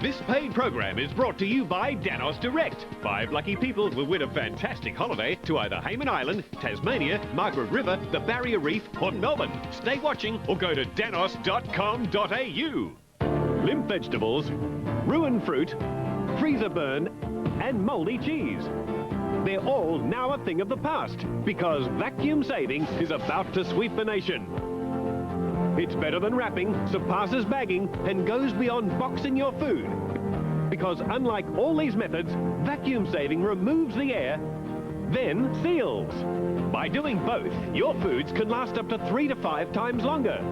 This paid program is brought to you by Danos Direct. 5 lucky people will win a fantastic holiday to either Hayman Island, Tasmania, Margaret River, the Barrier Reef or Melbourne. Stay watching or go to danos.com.au. Limp vegetables, ruined fruit, freezer burn and mouldy cheese. They're all now a thing of the past because vacuum saving is about to sweep the nation. It's better than wrapping, surpasses bagging, and goes beyond boxing your food. Because unlike all these methods, vacuum saving removes the air, then seals. By doing both, your foods can last up to 3 to 5 times longer.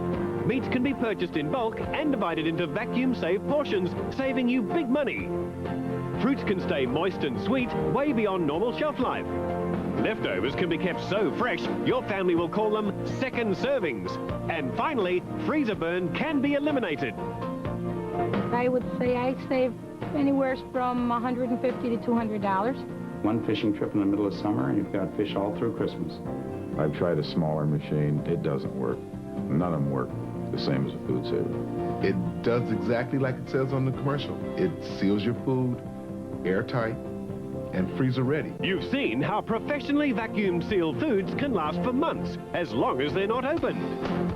Meats can be purchased in bulk and divided into vacuum-safe portions, saving you big money. Fruits can stay moist and sweet way beyond normal shelf life. Leftovers can be kept so fresh, your family will call them second servings. And finally, freezer burn can be eliminated. I would say I save anywhere from $150 to $200. One fishing trip in the middle of summer, and you've got fish all through Christmas. I've tried a smaller machine. It doesn't work. None of them work the same as a food saver. It does exactly like it says on the commercial. It seals your food, airtight, and freezer ready. You've seen how professionally vacuum sealed foods can last for months, as long as they're not open.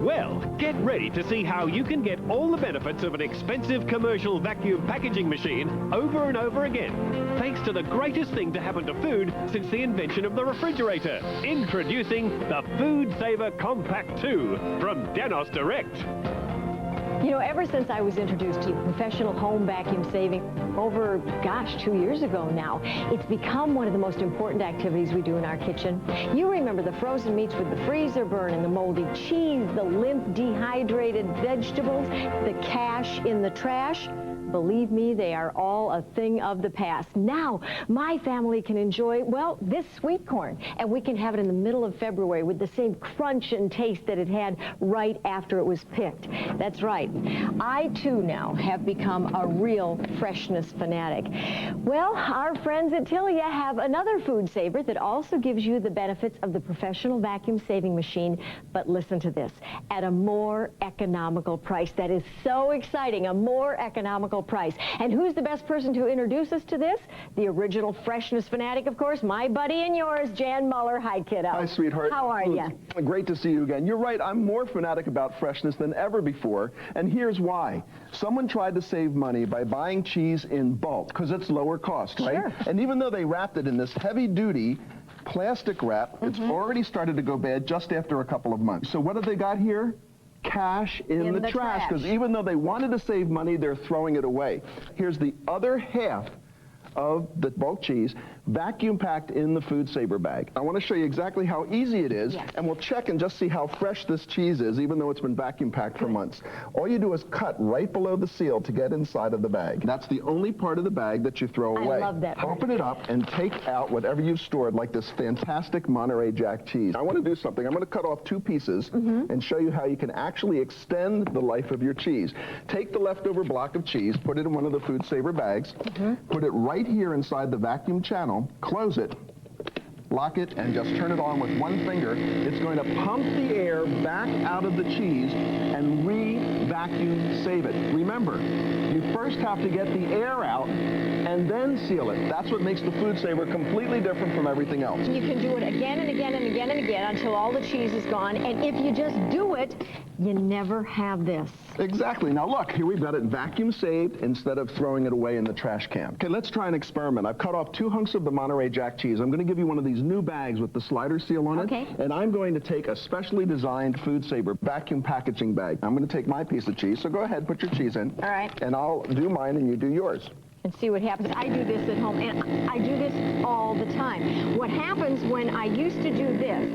Well, get ready to see how you can get all the benefits of an expensive commercial vacuum packaging machine over and over again, thanks to the greatest thing to happen to food since the invention of the refrigerator. Introducing the Food Saver Compact 2 from Danos Direct. You know, ever since I was introduced to professional home vacuum saving over, 2 years ago now, it's become one of the most important activities we do in our kitchen. You remember the frozen meats with the freezer burn and the moldy cheese, the limp dehydrated vegetables, the cash in the trash. Believe me, they are all a thing of the past. Now, my family can enjoy, well, this sweet corn, and we can have it in the middle of February with the same crunch and taste that it had right after it was picked. That's right. I, too, now have become a real freshness fanatic. Well, our friends at Tilia have another food saver that also gives you the benefits of the professional vacuum saving machine, but listen to this, at a more economical price. That is so exciting, a more economical price. And who's the best person to introduce us to this? The original freshness fanatic, of course, my buddy and yours, Jan Muller. Hi, kiddo. Hi, sweetheart. How are you? Great to see you again. You're right, I'm more fanatic about freshness than ever before, and here's why. Someone tried to save money by buying cheese in bulk, because it's lower cost, right? Sure. And even though they wrapped it in this heavy-duty plastic wrap, it's already started to go bad just after a couple of months. So what have they got here? Cash in the trash, because even though they wanted to save money, they're throwing it away. Here's the other half of the bulk cheese vacuum packed in the Food Saver bag. I want to show you exactly how easy it is, and we'll check and just see how fresh this cheese is, even though it's been vacuum packed for months. All you do is cut right below the seal to get inside of the bag. That's the only part of the bag that you throw away. I love that part. Open it up and take out whatever you've stored, like this fantastic Monterey Jack cheese. I want to do something. I'm going to cut off 2 pieces and show you how you can actually extend the life of your cheese. Take the leftover block of cheese, put it in one of the Food Saver bags, put it right here inside the vacuum channel, close it, lock it, and just turn it on with one finger. It's going to pump the air back out of the cheese and re-vacuum save it. Remember, you first have to get the air out and then seal it. That's what makes the Food Saver completely different from everything else. You can do it again and again and again and again until all the cheese is gone, and if you just do it, you never have this. Exactly. Now look, here we've got it vacuum saved instead of throwing it away in the trash can. Okay, let's try an experiment. I've cut off 2 hunks of the Monterey Jack cheese. I'm going to give you one of these new bags with the slider seal on it. Okay. And I'm going to take a specially designed Food Saver vacuum packaging bag. I'm going to take my piece of cheese, so go ahead, put your cheese in. All right. And I'll do mine and you do yours. And see what happens. I do this at home, and I do this all the time. What happens when I used to do this,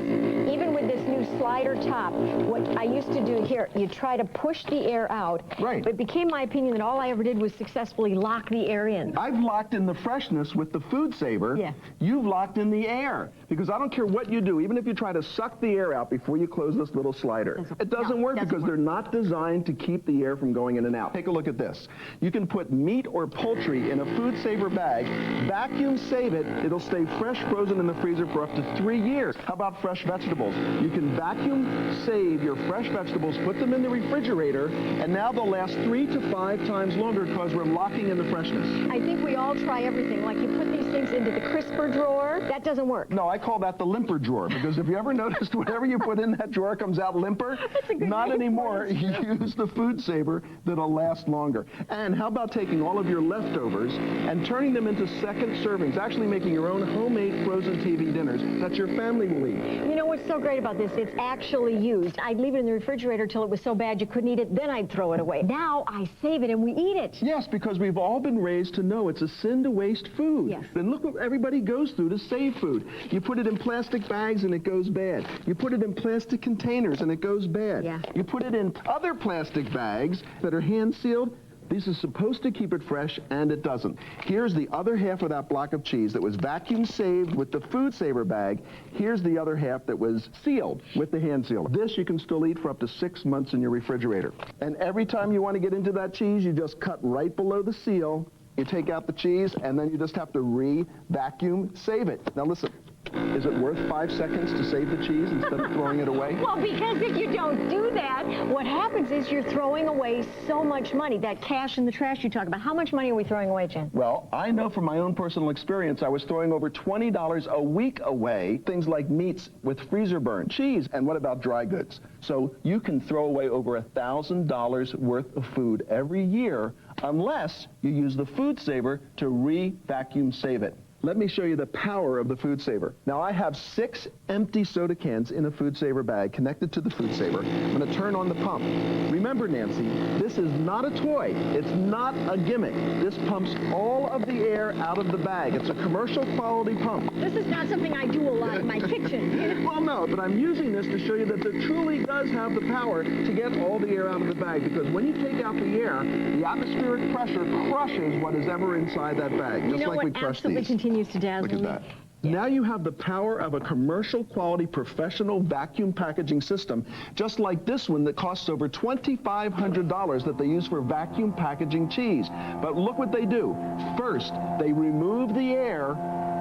even with this new slider top, what I used to do here, you try to push the air out. Right. But it became my opinion that all I ever did was successfully lock the air in. I've locked in the freshness with the Food Saver. Yeah. You've locked in the air. Because I don't care what you do, even if you try to suck the air out before you close this little slider. It doesn't work because they're not designed to keep the air from going in and out. Take a look at this. You can put meat or poultry in a Food Saver bag, vacuum save it, it'll stay fresh frozen in the freezer for up to 3 years. How about fresh vegetables? You can vacuum vacuum save your fresh vegetables, put them in the refrigerator, and now they'll last 3 to 5 times longer because we're locking in the freshness. I think we all try everything. Like you put these things into the crisper drawer. That doesn't work. No, I call that the limper drawer, because if you ever noticed whatever you put in that drawer comes out limper, not anymore. You use the food saver that'll last longer. And how about taking all of your leftovers and turning them into second servings, actually making your own homemade frozen TV dinners that your family will eat. You know what's so great about this? It's actually used. I'd leave it in the refrigerator till it was so bad you couldn't eat it, then I'd throw it away. Now I save it and we eat it. Yes, because we've all been raised to know it's a sin to waste food. Yes. And look what everybody goes through to save food. You put it in plastic bags and it goes bad. You put it in plastic containers and it goes bad. Yeah. You put it in other plastic bags that are hand sealed. This is supposed to keep it fresh, and it doesn't. Here's the other half of that block of cheese that was vacuum saved with the food saver bag. Here's the other half that was sealed with the hand seal. This you can still eat for up to 6 months in your refrigerator. And every time you want to get into that cheese, you just cut right below the seal. You take out the cheese, and then you just have to re-vacuum save it. Now listen. Is it worth 5 seconds to save the cheese instead of throwing it away? Well, because if you don't do that, what happens is you're throwing away so much money. That cash in the trash you talk about. How much money are we throwing away, Jen? Well, I know from my own personal experience, I was throwing over $20 a week away. Things like meats with freezer burn, cheese, and what about dry goods? So you can throw away over $1,000 worth of food every year unless you use the food saver to re-vacuum save it. Let me show you the power of the food saver. Now I have 6 empty soda cans in a food saver bag connected to the food saver. I'm going to turn on the pump. Remember, Nancy, this is not a toy. It's not a gimmick. This pumps all of the air out of the bag. It's a commercial quality pump. This is not something I do a lot in my kitchen. Well, no, but I'm using this to show you that it truly does have the power to get all the air out of the bag, because when you take out the air, the atmospheric pressure crushes what is ever inside that bag, just You know like we what crush absolutely these. continues to dazzle Look at me? that. Now you have the power of a commercial quality professional vacuum packaging system, just like this one that costs over $2,500 that they use for vacuum packaging cheese. But look what they do. First, they remove the air,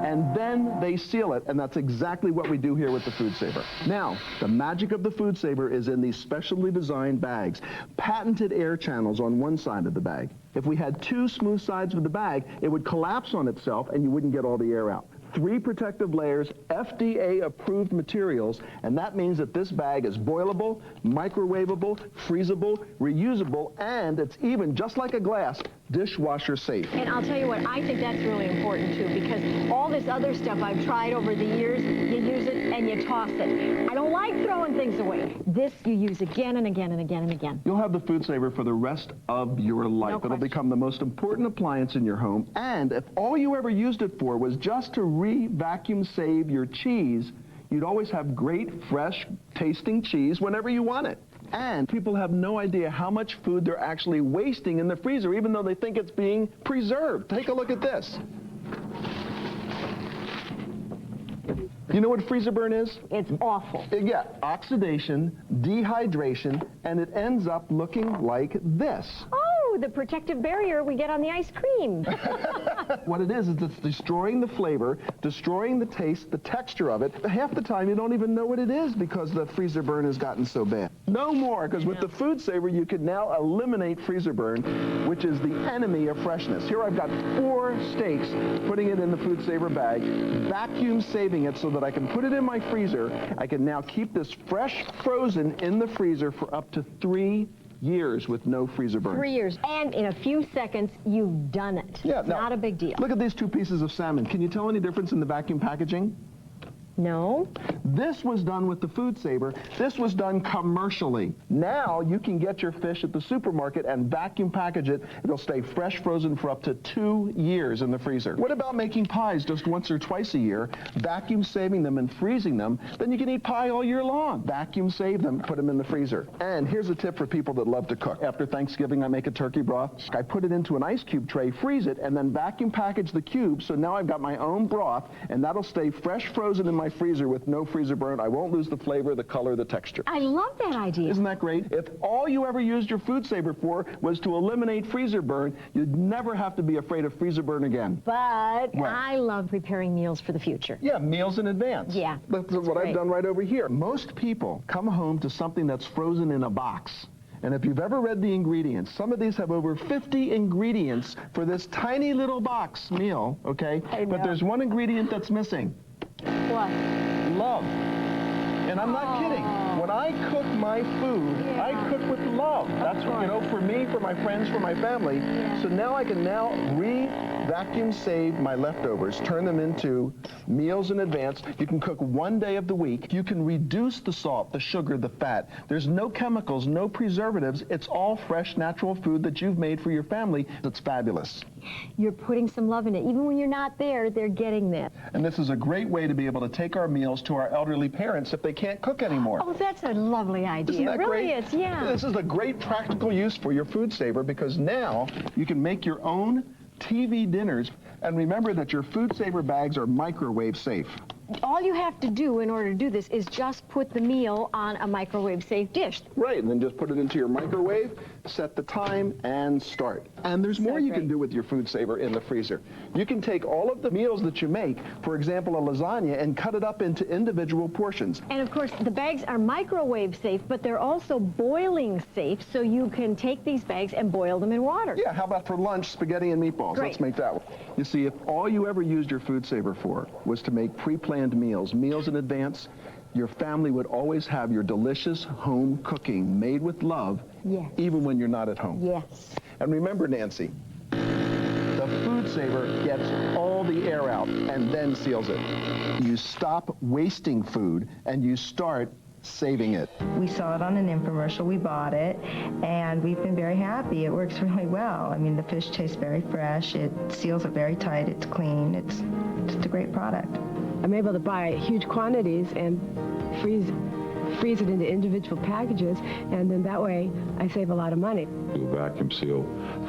and then they seal it, and that's exactly what we do here with the food saver. Now, the magic of the food saver is in these specially designed bags. Patented air channels on one side of the bag. If we had 2 smooth sides of the bag, it would collapse on itself and you wouldn't get all the air out. 3 protective layers, FDA-approved materials, and that means that this bag is boilable, microwavable, freezable, reusable, and it's even, just like a glass, dishwasher safe. And I'll tell you what, I think that's really important too, because all this other stuff I've tried over the years, you use it and you toss it. I don't like throwing things away. This you use again and again and again and again. You'll have the food saver for the rest of your life. No It'll question. become the most important appliance in your home. And if all you ever used it for was just to re-vacuum save your cheese, you'd always have great, fresh tasting cheese whenever you want it. And people have no idea how much food they're actually wasting in the freezer, even though they think it's being preserved. Take a look at this. You know what freezer burn is? It's awful. Yeah, oxidation, dehydration, and it ends up looking like this. Oh, the protective barrier we get on the ice cream. What it is it's destroying the flavor, destroying the taste, the texture of it. Half the time you don't even know what it is because the freezer burn has gotten so bad. No more, because with the food saver you can now eliminate freezer burn, which is the enemy of freshness. Here I've got 4 steaks, putting it in the food saver bag, vacuum saving it so that I can put it in my freezer. I can now keep this fresh frozen in the freezer for up to 3 years with no freezer burn. 3 years. And in a few seconds, you've done it. Yeah, It's now, not a big deal. Look at these 2 pieces of salmon. Can you tell any difference in the vacuum packaging? No. This was done with the food saver. This was done commercially. Now you can get your fish at the supermarket and vacuum package it. It'll stay fresh frozen for up to 2 years in the freezer. What about making pies just once or twice a year, vacuum saving them and freezing them? Then you can eat pie all year long. Vacuum save them, put them in the freezer. And here's a tip for people that love to cook. After Thanksgiving, I make a turkey broth. I put it into an ice cube tray, freeze it, and then vacuum package the cubes. So now I've got my own broth, and that'll stay fresh frozen in my my freezer with no freezer burn. I won't lose the flavor, the color, the texture. I love that idea. Isn't that great? If all you ever used your food saver for was to eliminate freezer burn, you'd never have to be afraid of freezer burn again. But What? I love preparing meals for the future. Yeah, meals in advance. Yeah, That's that's what I've great. done right over here. Most people come home to something that's frozen in a box. And if you've ever read the ingredients, some of these have over 50 ingredients for this tiny little box meal, okay? But there's one ingredient that's missing. What? Love. And I'm not kidding. When I cook my food, I cook with love. That's what, you know, for me, for my friends, for my family. So now I can now vacuum save my leftovers, turn them into meals in advance. You can cook one day of the week. You can reduce the salt, the sugar, the fat. There's no chemicals, no preservatives. It's all fresh, natural food that you've made for your family. It's fabulous. You're putting some love in it. Even when you're not there, they're getting this. And this is a great way to be able to take our meals to our elderly parents if they can't cook anymore. Oh, that's a lovely idea. Isn't that It really great? is, yeah. This is a great practical use for your food saver because now you can make your own TV dinners. And remember that your food saver bags are microwave safe. All you have to do in order to do this is just put the meal on a microwave-safe dish. Right, and then just put it into your microwave, set the time, and start. And there's more you can do with your food saver in the freezer. You can take all of the meals that you make, for example, a lasagna, and cut it up into individual portions. And of course, the bags are microwave safe, but they're also boiling safe, so you can take these bags and boil them in water. Yeah, how about for lunch, spaghetti and meatballs? Great. Let's make that one. You see, if all you ever used your food saver for was to make pre-planned meals in advance, your family would always have your delicious home cooking made with love, Yes. even when you're not at home. Yes. And remember, Nancy, the food saver gets all the air out and then seals it. You stop wasting food and you start saving it. We saw it on an infomercial, we bought it, and we've been very happy. It works really well. I mean, the fish tastes very fresh, it seals it very tight, it's clean, it's just a great product. I'm able to buy huge quantities and freeze it into individual packages, and then that way I save a lot of money. We vacuum seal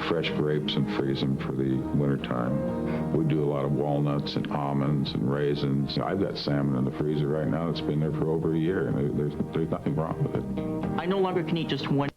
fresh grapes and freeze them for the wintertime. We do a lot of walnuts and almonds and raisins. I've got salmon in the freezer right now that's been there for over a year, and there's nothing wrong with it. I no longer can eat just one